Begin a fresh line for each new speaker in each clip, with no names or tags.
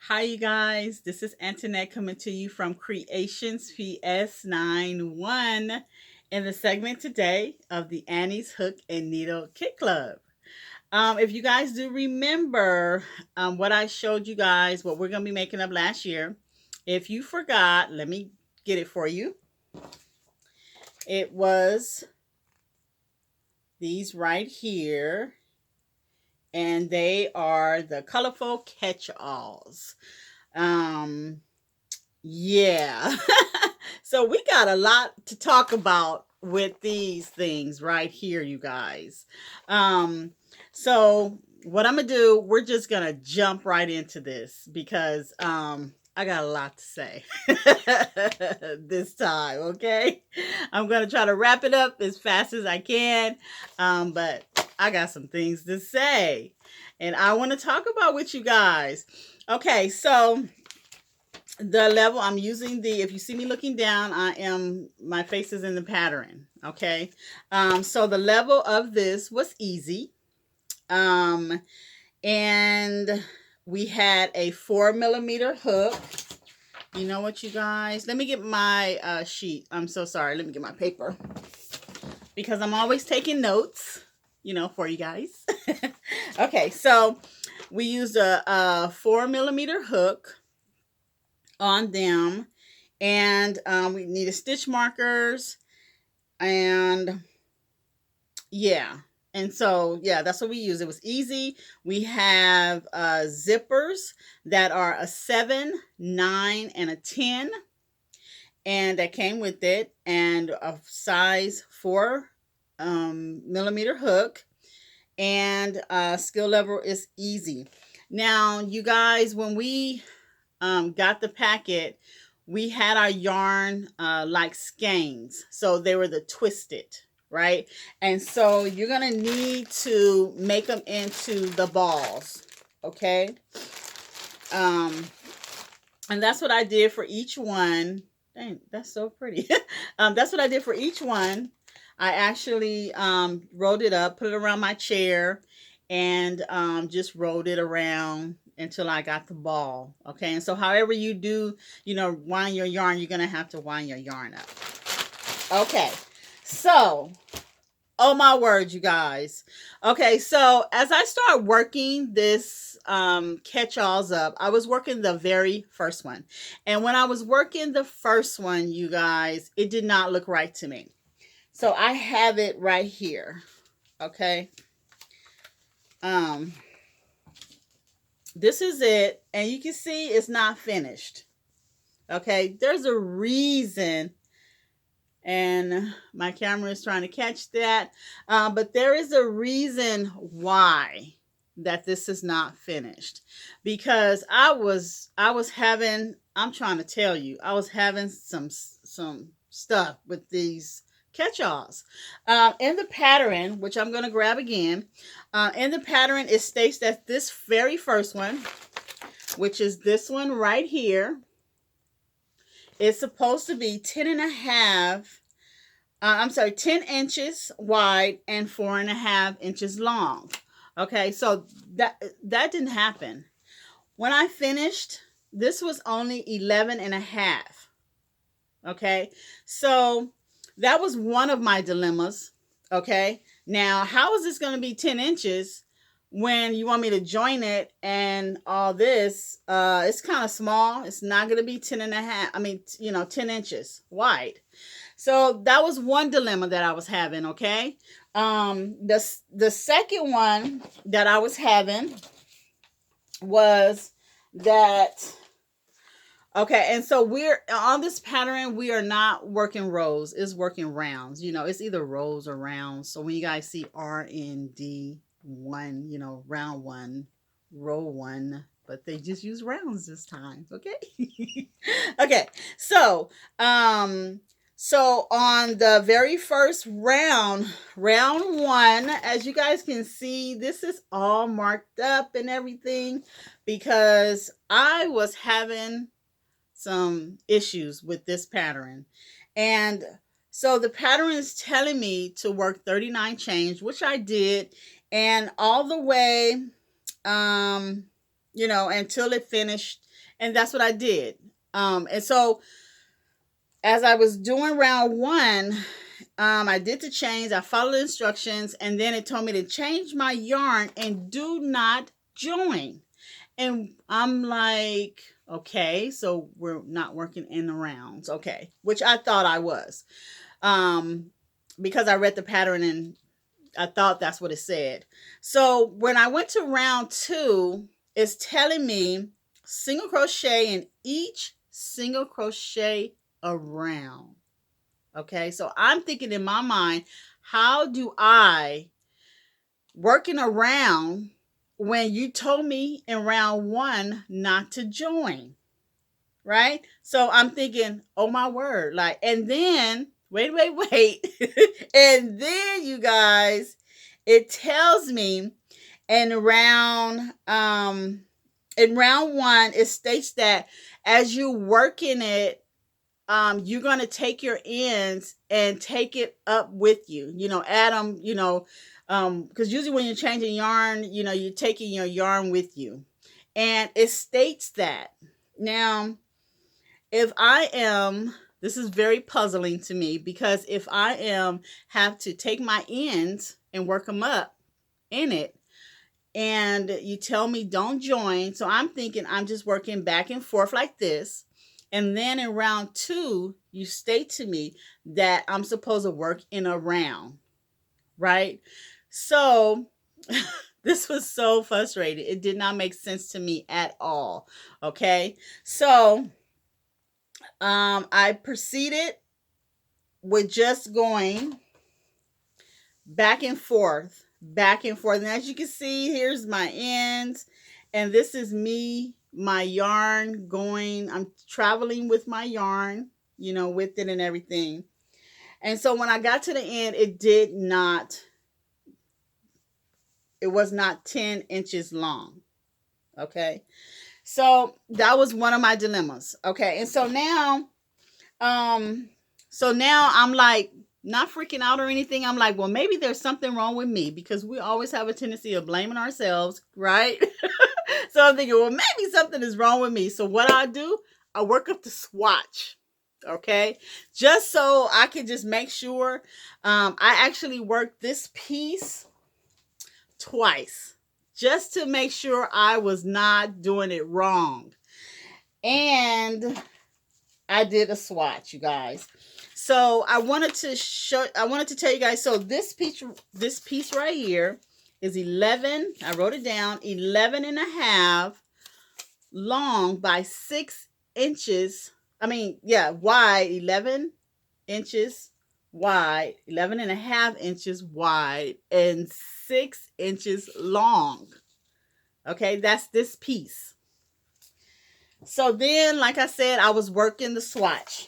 Hi, you guys. This is Antoinette coming to you from Creations PS91 in the segment today of the Annie's Hook and Needle Kit Club. If you guys do remember what I showed you guys, what we're going to be making up last year, if you forgot, let me get it for you. It was these right here, and they are the colorful catch-alls. Um, Yeah. So we got a lot to talk about with these things right here, you guys. Um, so what I'm gonna do, we're just gonna jump right into this because I got a lot to say this time, okay? I'm gonna try to wrap it up as fast as I can. But I got some things to say. And I want to talk about with you guys. Okay, so the level I'm using, the if you see me looking down, my face is in the pattern. Okay. So the level of this was easy. And we had a 4mm hook. You know what, you guys, let me get my sheet. I'm so sorry, let me get my paper because I'm always taking notes, for you guys. Okay, so we used a 4mm hook on them, and we needed stitch markers, and that's what we use. It was easy. We have zippers that are a 7, 9, and a 10, and that came with it, and a size 4 millimeter hook, and skill level is easy. Now, you guys, when we got the packet, we had our yarn like skeins. So they were the twisted, right? And so you're going to need to make them into the balls, okay? And that's what I did for each one. Dang, that's so pretty. That's what I did for each one. I actually rolled it up, put it around my chair, and just rolled it around until I got the ball. Okay, and so however you do, wind your yarn, you're going to have to wind your yarn up. Okay, so, oh my word, you guys. Okay, so as I start working this catch-alls up, I was working the very first one. And when I was working the first one, you guys, it did not look right to me. So I have it right here. Okay. This is it, and you can see it's not finished. Okay, there's a reason, and my camera is trying to catch that, but there is a reason why that this is not finished, because I was having, I'm trying to tell you, I was having some stuff with these catch-alls. In the pattern, which I'm going to grab again, in the pattern it states that this very first one, which is this one right here, is supposed to be 10 inches wide and 4.5 inches long. Okay, so that didn't happen. When I finished, this was only 11.5. Okay, so that was one of my dilemmas. Okay, now how is this going to be 10 inches when you want me to join it and all this? It's kind of small. It's not going to be 10 inches wide. So that was one dilemma that I was having. Okay, the second one that I was having was that. Okay, and so we're on this pattern, we are not working rows, it's working rounds. It's either rows or rounds. So when you guys see RND1, round one, row one, but they just use rounds this time, okay? Okay, so on the very first round one, as you guys can see, this is all marked up and everything because I was having some issues with this pattern. And so the pattern is telling me to work 39 chains, which I did, and all the way you know, until it finished. And that's what I did. And so as I was doing round one, I did the chains, I followed the instructions, and then it told me to change my yarn and do not join. And I'm like, okay, so we're not working in the rounds. Okay, which I thought I was. Because I read the pattern and I thought that's what it said. So when I went to round two, it's telling me single crochet in each single crochet around. Okay, so I'm thinking in my mind, how do I working around when you told me in round one not to join? Right? So I'm thinking, oh my word, like, and then wait. And then you guys, it tells me in round one, it states that as you working it, you're going to take your ends and take it up with you, you know, add them, you know, because usually when you're changing yarn, you know, you're taking your yarn with you, and it states that. Now, if I am, this is very puzzling to me, because if I have to take my ends and work them up in it, and you tell me don't join, so I'm thinking I'm just working back and forth like this. And then in round two, you state to me that I'm supposed to work in a round, right? So this was so frustrating. It did not make sense to me at all. Okay. So I proceeded with just going back and forth, back and forth. And as you can see, here's my ends. And this is me, my yarn going. I'm traveling with my yarn, you know, with it and everything. And so when I got to the end, it was not 10 inches long. Okay. So that was one of my dilemmas. Okay. And so now, I'm like, not freaking out or anything. I'm like, well, maybe there's something wrong with me, because we always have a tendency of blaming ourselves, right? So I'm thinking, well, maybe something is wrong with me. So what I do, I work up the swatch, okay? Just so I can just make sure. I actually worked this piece twice, just to make sure I was not doing it wrong. And I did a swatch, you guys. So I wanted to tell you guys, so this piece right here is 11, I wrote it down, 11 and a half long by 6 inches. Wide, 11 inches wide, 11 and a half inches wide, and 6 inches long. Okay, that's this piece. So then, like I said, I was working the swatch.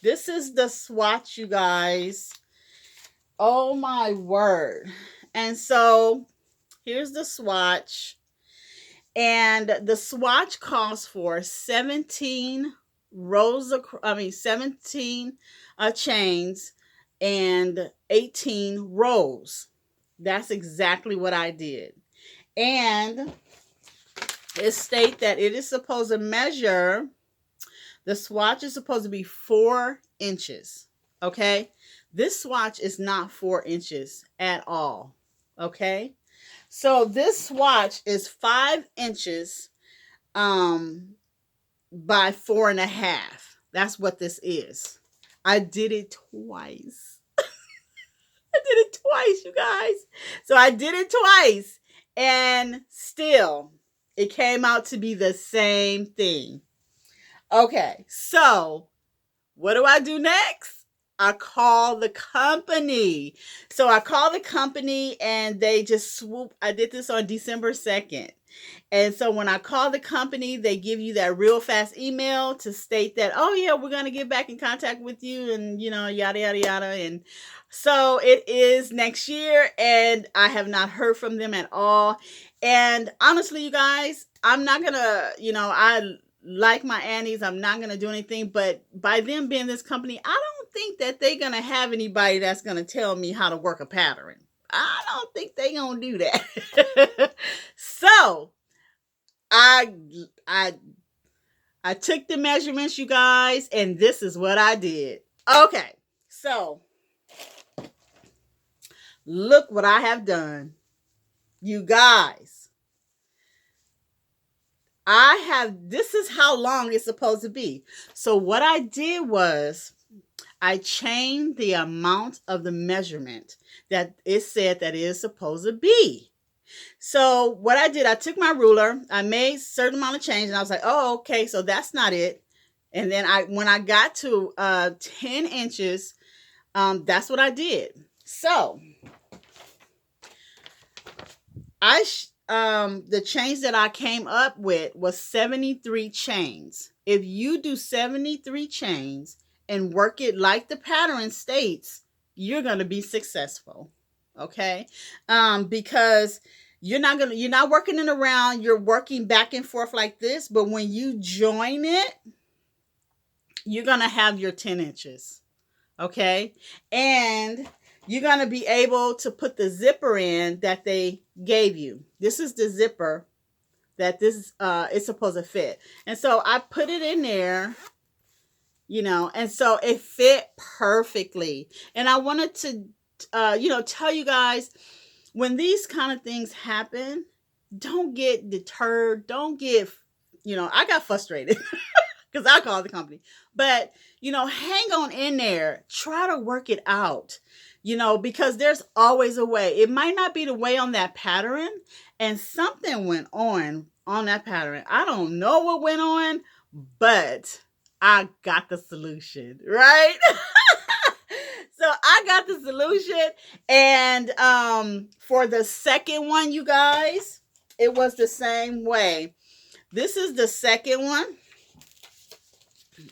This is the swatch, you guys. Oh my word. And so here's the swatch. And the swatch calls for 17 chains and 18 rows. That's exactly what I did. And it states that it is supposed to measure, the swatch is supposed to be 4 inches. Okay? This swatch is not 4 inches at all. Okay? So this swatch is 5 inches by 4.5. That's what this is. I did it twice. I did it twice, you guys. So I did it twice, and still it came out to be the same thing. Okay, so what do I do next? I call the company. So I call the company, and they just swoop. I did this on December 2nd. And so when I call the company, they give you that real fast email to state that, oh yeah, we're going to get back in contact with you, and you know, yada, yada, yada. And so it is next year, and I have not heard from them at all. And honestly, you guys, I'm not going to, I like my Annies, I'm not going to do anything, but by them being this company, I don't think that they're going to have anybody that's going to tell me how to work a pattern. I don't think they're going to do that. So I I I took the measurements, you guys, and this is what I did. Okay, so look what I have done, you guys. This is how long it's supposed to be. So what I did was I changed the amount of the measurement that it said that it is supposed to be. So what I did, I took my ruler, I made a certain amount of change, and I was like, oh, okay, so that's not it. And then when I got to 10 inches, that's what I did. So the chains that I came up with was 73 chains. If you do 73 chains and work it like the pattern states, you're going to be successful. Okay? Because you're not working it around, you're working back and forth like this, but when you join it, you're going to have your 10 inches. Okay? And you're going to be able to put the zipper in that they gave you. This is the zipper that this is supposed to fit. And so I put it in there, and so it fit perfectly. And I wanted to, tell you guys, when these kind of things happen, don't get deterred. Don't get, I got frustrated because I called the company. But, hang on in there. Try to work it out. Because there's always a way. It might not be the way on that pattern, and something went on that pattern. I don't know what went on, but I got the solution, right? So I got the solution, and for the second one, you guys, it was the same way. This is the second one.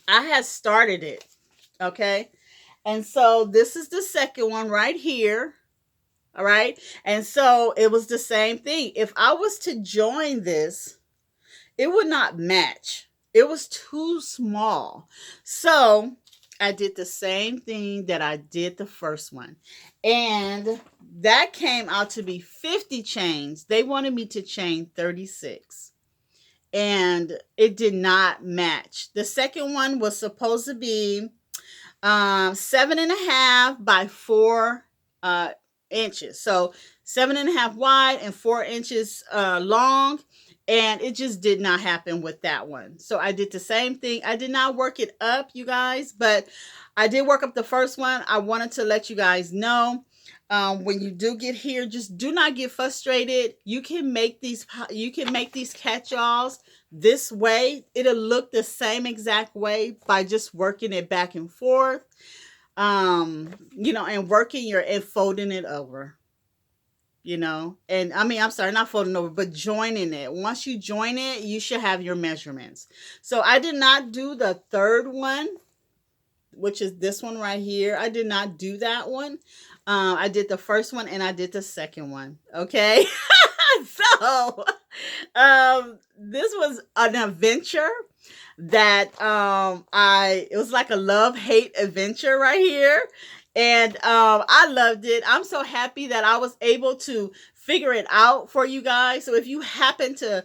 I had started it, okay? And so this is the second one right here. All right. And so it was the same thing. If I was to join this, it would not match. It was too small. So I did the same thing that I did the first one. And that came out to be 50 chains. They wanted me to chain 36. And it did not match. The second one was supposed to be 7.5 by 4 inches. So 7.5 wide and 4 inches long. And it just did not happen with that one. So I did the same thing. I did not work it up, you guys, but I did work up the first one. I wanted to let you guys know, when you do get here, just do not get frustrated. You can make these catch-alls this way. It'll look the same exact way by just working it back and forth, and working and folding it over, and I'm sorry, not folding over, but joining it. Once you join it, you should have your measurements. So I did not do the third one, which is this one right here. I did not do that one. I did the first one and I did the second one. Okay. So, this was an adventure that, it was like a love-hate adventure right here. And, I loved it. I'm so happy that I was able to figure it out for you guys. So if you happen to,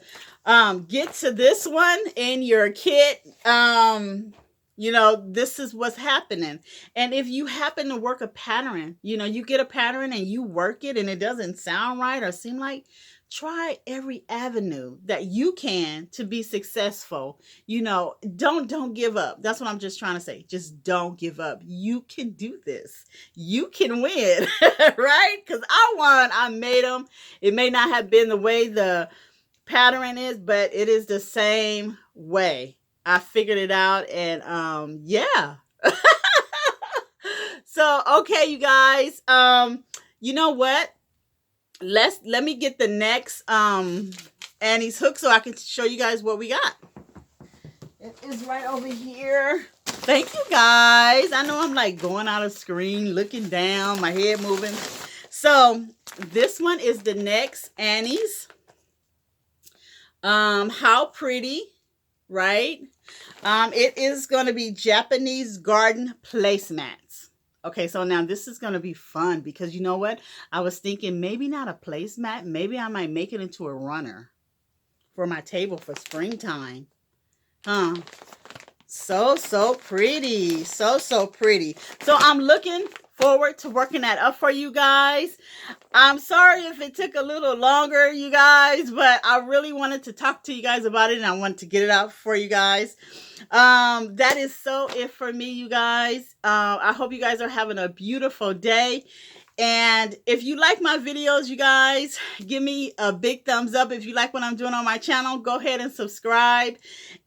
get to this one in your kit, this is what's happening. And if you happen to work a pattern, you get a pattern and you work it and it doesn't sound right or seem like, try every avenue that you can to be successful. Don't give up. That's what I'm just trying to say. Just don't give up. You can do this. You can win, right? Because I won. I made them. It may not have been the way the pattern is, but it is the same way. I figured it out, and yeah. So, okay, you guys. You know what? Let me get the next Annie's hook so I can show you guys what we got. It is right over here. Thank you guys. I know I'm like going out of screen, looking down, my head moving. So this one is the next Annie's. How pretty, right? It is going to be Japanese garden placemats. Okay, so now this is going to be fun because you know what? I was thinking maybe not a placemat. Maybe I might make it into a runner for my table for springtime. Huh? So pretty. So pretty. So I'm looking forward to working that up for you guys. I'm sorry if it took a little longer, you guys, but I really wanted to talk to you guys about it, and I wanted to get it out for you guys. That is so it for me, you guys. I hope you guys are having a beautiful day. And if you like my videos, you guys, give me a big thumbs up. If you like what I'm doing on my channel, go ahead and subscribe.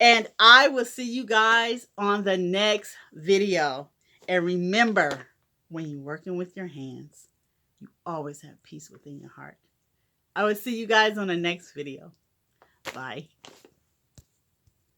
And I will see you guys on the next video. And remember, when you're working with your hands, you always have peace within your heart. I will see you guys on the next video. Bye.